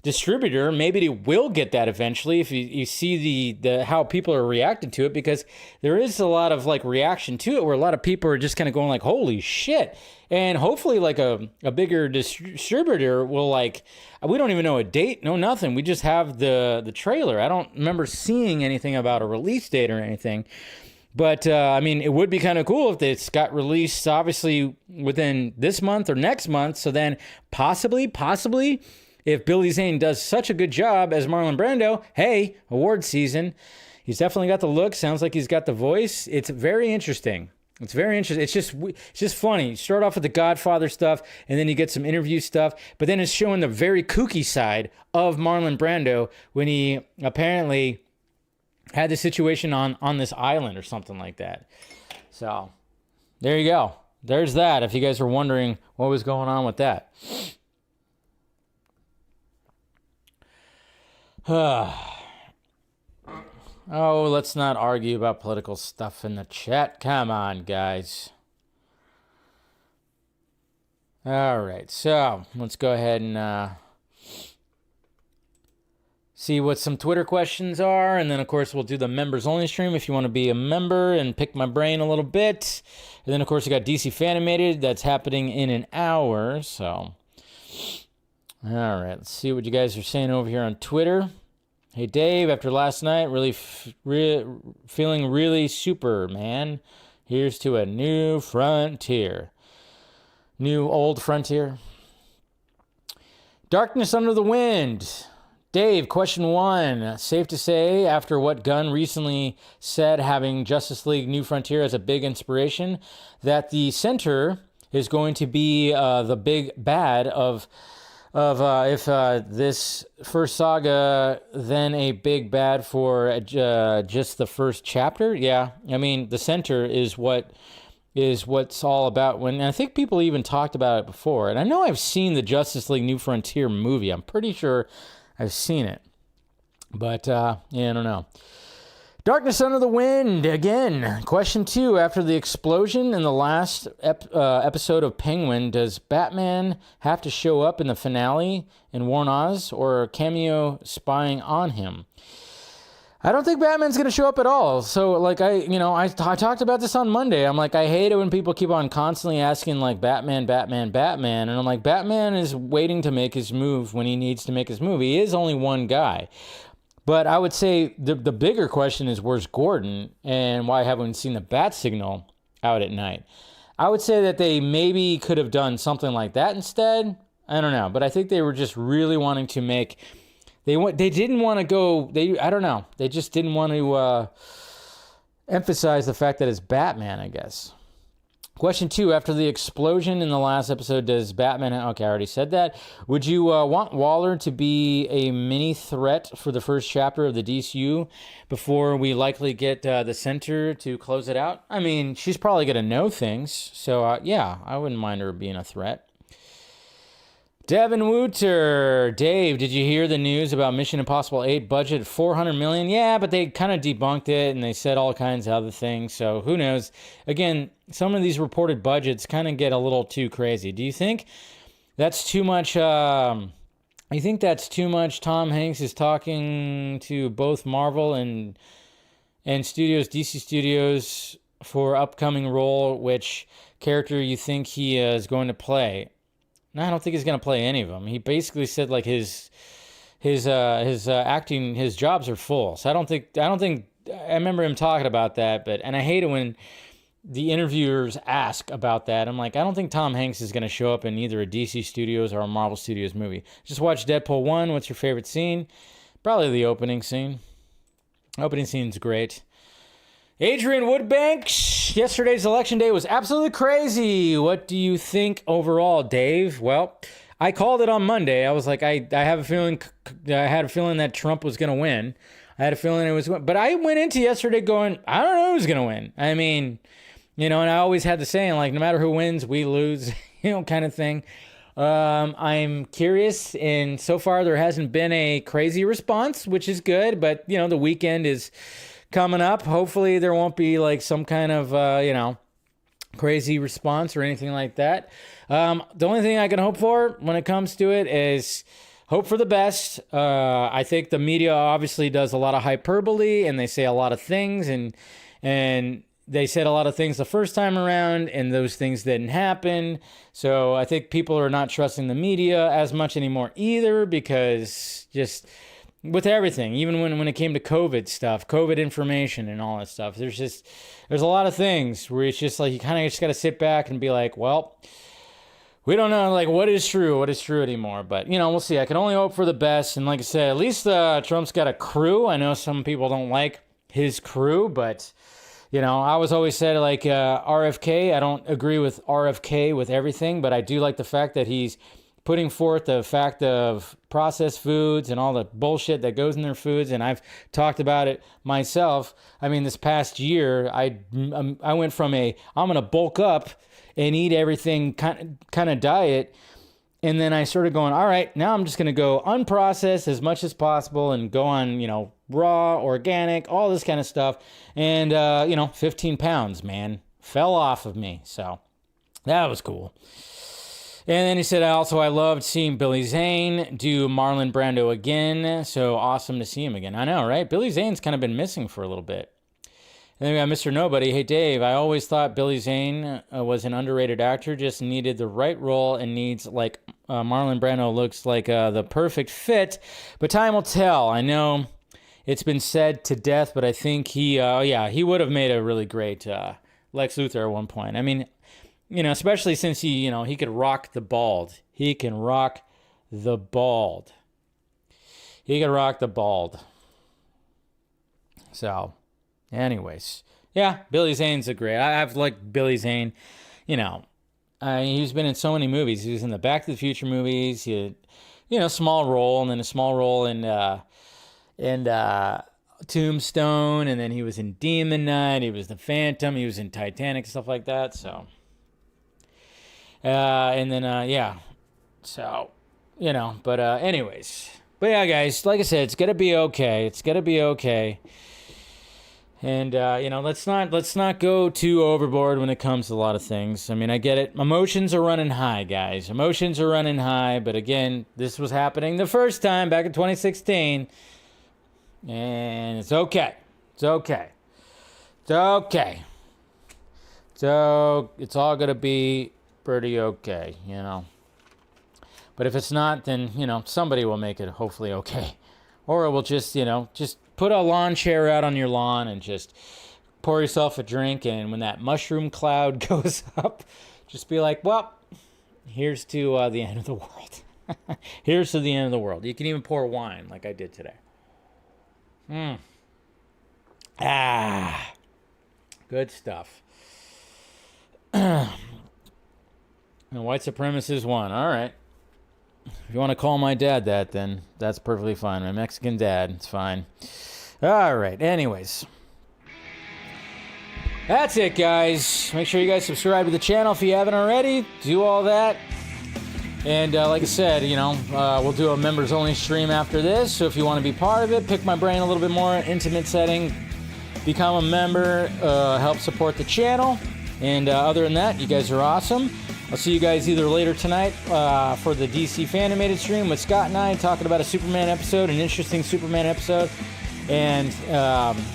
distributor. Maybe they will get that eventually if you see the how people are reacting to it, because there is a lot of like reaction to it where a lot of people are just kind of going like, holy shit. And hopefully like a bigger distributor will like, we don't even know a date, no nothing. We just have the trailer. I don't remember seeing anything about a release date or anything. But, I mean, it would be kind of cool if it's got released, obviously, within this month or next month. So then possibly, if Billy Zane does such a good job as Marlon Brando, hey, award season. He's definitely got the look. Sounds like he's got the voice. It's very interesting. It's very interesting. It's just funny. You start off with the Godfather stuff, and then you get some interview stuff. But then it's showing the very kooky side of Marlon Brando when he apparently had the situation on this island or something like that. So there you go. There's that. If you guys were wondering what was going on with that. Oh, let's not argue about political stuff in the chat. Come on, guys. All right, so let's go ahead and see what some Twitter questions are, and then, of course, we'll do the members-only stream if you want to be a member and pick my brain a little bit. And then, of course, you got DC Fanimated. That's happening in an hour, so... All right, let's see what you guys are saying over here on Twitter. Hey, Dave, after last night, really feeling really super, man. Here's to a new frontier. New old frontier. Darkness Under the Wind. Dave, question 1. Safe to say, after what Gunn recently said, having Justice League New Frontier as a big inspiration, that the center is going to be the big bad of if this first saga, then a big bad for just the first chapter. Yeah, I mean, the center is what's all about. When I think people even talked about it before, and I know I've seen the Justice League New Frontier movie. I'm pretty sure I've seen it, but yeah, I don't know. Darkness Under the Wind, again. Question 2, after the explosion in the last episode of Penguin, does Batman have to show up in the finale and warn Oz, or a cameo spying on him? I don't think Batman's going to show up at all. So, like, I talked about this on Monday. I'm like, I hate it when people keep on constantly asking, like, Batman, Batman, Batman. And I'm like, Batman is waiting to make his move when he needs to make his move. He is only one guy. But I would say the bigger question is, where's Gordon, and why haven't we seen the bat signal out at night? I would say that they maybe could have done something like that instead. I don't know, but I think they were just really wanting to make. They didn't want to go. I don't know. They just didn't want to emphasize the fact that it's Batman, I guess. Question 2, after the explosion in the last episode, does Batman... Okay, I already said that. Would you want Waller to be a mini threat for the first chapter of the DCU before we likely get the center to close it out? I mean, she's probably going to know things. So, yeah, I wouldn't mind her being a threat. Devin Wooter. Dave, did you hear the news about Mission Impossible 8 budget $400 million? Yeah, but they kind of debunked it, and they said all kinds of other things, so who knows? Again, some of these reported budgets kind of get a little too crazy. Do you think that's too much? You think that's too much? Tom Hanks is talking to both Marvel and studios, DC Studios, for upcoming role, which character you think he is going to play? No, I don't think he's going to play any of them. He basically said like his acting, his jobs are full. So I don't think I remember him talking about that. And I hate it when the interviewers ask about that. I'm like, I don't think Tom Hanks is going to show up in either a DC Studios or a Marvel Studios movie. Just watch Deadpool 1. What's your favorite scene? Probably the opening scene. Opening scene's great. Adrian Woodbanks, yesterday's election day was absolutely crazy. What do you think overall, Dave? Well, I called it on Monday. I was like, I had a feeling that Trump was going to win. I had a feeling it was, but I went into yesterday going, I don't know who's going to win. I mean, and I always had the saying, like, no matter who wins, we lose, kind of thing. I'm curious, and so far there hasn't been a crazy response, which is good, but, the weekend is coming up. Hopefully there won't be like some kind of, crazy response or anything like that. The only thing I can hope for when it comes to it is hope for the best. I think the media obviously does a lot of hyperbole, and they say a lot of things, and they said a lot of things the first time around, and those things didn't happen. So I think people are not trusting the media as much anymore either, because just with everything, even when it came to COVID stuff, COVID information and all that stuff, there's a lot of things where it's just like, you kind of just got to sit back and be like, well, we don't know, like, what is true anymore. But, we'll see. I can only hope for the best. And like I said, at least Trump's got a crew. I know some people don't like his crew, but, I was always said, like, RFK, I don't agree with RFK with everything, but I do like the fact that he's putting forth the fact of processed foods and all the bullshit that goes in their foods. And I've talked about it myself. I mean, this past year, I went from I'm going to bulk up and eat everything kind of diet. And then I started going, all right, now I'm just going to go unprocessed as much as possible and go on, raw, organic, all this kind of stuff. And, 15 pounds, man, fell off of me. So that was cool. And then he said, I loved seeing Billy Zane do Marlon Brando again. So awesome to see him again. I know, right? Billy Zane's kind of been missing for a little bit. And then we got Mr. Nobody. Hey, Dave, I always thought Billy Zane was an underrated actor, just needed the right role and needs, like, Marlon Brando looks like the perfect fit. But time will tell. I know it's been said to death, but I think he would have made a really great Lex Luthor at one point. I mean, especially since he could rock the bald. He can rock the bald. He can rock the bald. So, anyways, yeah, Billy Zane's I've liked Billy Zane. He's been in so many movies. He was in the Back to the Future movies. He had, small role, and then a small role in Tombstone, and then he was in Demon Knight. He was the Phantom. He was in Titanic and stuff like that. So, But anyways, guys, like I said, it's gonna be okay. It's gonna be okay. And let's not go too overboard when it comes to a lot of things. I mean, I get it. Emotions are running high, guys. Emotions are running high. But again, this was happening the first time back in 2016, and it's okay. It's okay. It's okay. So it's all gonna be pretty okay, But if it's not, then somebody will make it hopefully okay, or it will just put a lawn chair out on your lawn and just pour yourself a drink, and when that mushroom cloud goes up, just be like, well, here's to the end of the world. Here's to the end of the world. You can even pour wine like I did today. Good stuff. And white supremacist won. All right. If you want to call my dad that, then that's perfectly fine. My Mexican dad, it's fine. All right. Anyways, that's it, guys. Make sure you guys subscribe to the channel if you haven't already. Do all that. And like I said, we'll do a members-only stream after this. So if you want to be part of it, pick my brain a little bit more, intimate setting, become a member, help support the channel. And other than that, you guys are awesome. I'll see you guys either later tonight for the DC Fanimated stream with Scott and I talking about a Superman episode, an interesting Superman episode, and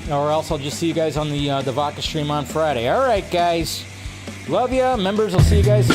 or else I'll just see you guys on the Vodka stream on Friday. All right, guys. Love ya. Members, I'll see you guys